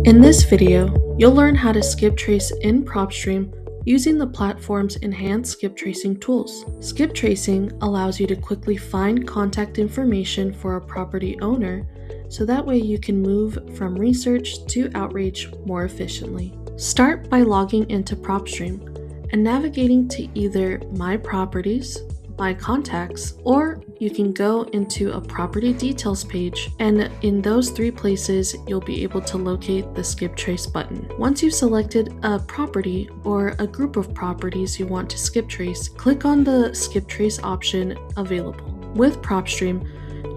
In this video, you'll learn how to skip trace in PropStream using the platform's enhanced skip tracing tools. Skip tracing allows you to quickly find contact information for a property owner, so that way you can move from research to outreach more efficiently. Start by logging into PropStream and navigating to either My Properties, My Contacts, or you can go into a property details page, and in those three places you'll be able to locate the skip trace button. Once you've selected a property or a group of properties you want to skip trace, click on the skip trace option available. With PropStream,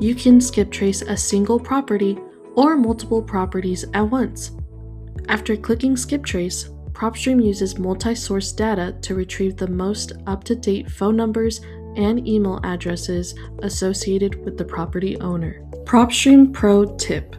you can skip trace a single property or multiple properties at once. After clicking skip trace, PropStream uses multi-source data to retrieve the most up-to-date phone numbers and email addresses associated with the property owner. PropStream Pro Tip: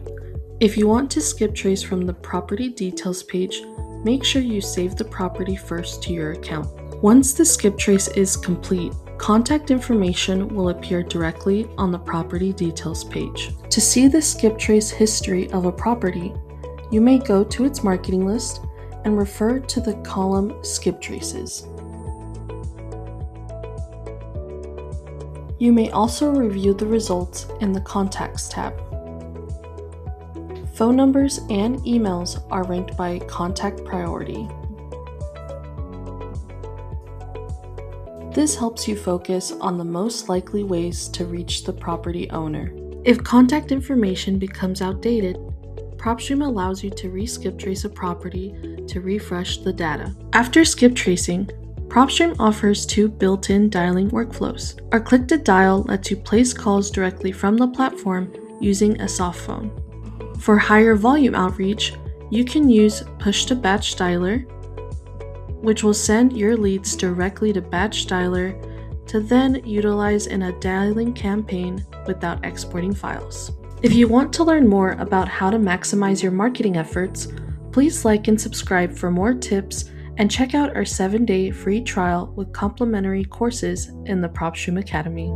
if you want to skip trace from the property details page, make sure you save the property first to your account. Once the skip trace is complete, contact information will appear directly on the property details page. To see the skip trace history of a property, you may go to its marketing list and refer to the column Skip Traces. You may also review the results in the Contacts tab. Phone numbers and emails are ranked by contact priority. This helps you focus on the most likely ways to reach the property owner. If contact information becomes outdated, PropStream allows you to re-skip trace a property to refresh the data. After skip tracing, PropStream offers two built-in dialing workflows. Our Click to Dial lets you place calls directly from the platform using a soft phone. For higher volume outreach, you can use Push to Batch Dialer, which will send your leads directly to Batch Dialer to then utilize in a dialing campaign without exporting files. If you want to learn more about how to maximize your marketing efforts, please like and subscribe for more tips, and check out our 7-day free trial with complimentary courses in the PropStream Academy.